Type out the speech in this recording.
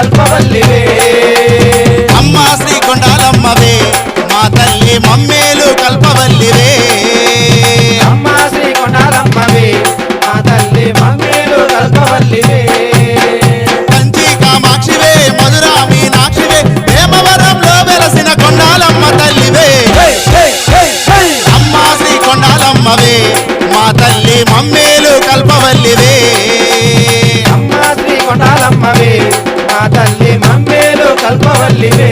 కల్పవల్లివే అమ్మా శ్రీ కొండాలమ్మవే మా తల్లి మమ్మేలు కల్పవల్లివే అమ్మా శ్రీ కొండాలమ్మవే మా తల్లి మమ్మేలు కల్పవల్లివే కంచి కామాక్షివే మధురా మీనాక్షివే భీమవరంలో వెలసిన కొండాలమ్మ తల్లివే అమ్మా శ్రీ కొండాలమ్మవే మా తల్లి మమ్మేలు కల్పవల్లివే అమ్మా శ్రీ కొండాలమ్మవే మా తల్లి మమ్మేలు కల్పవల్లివే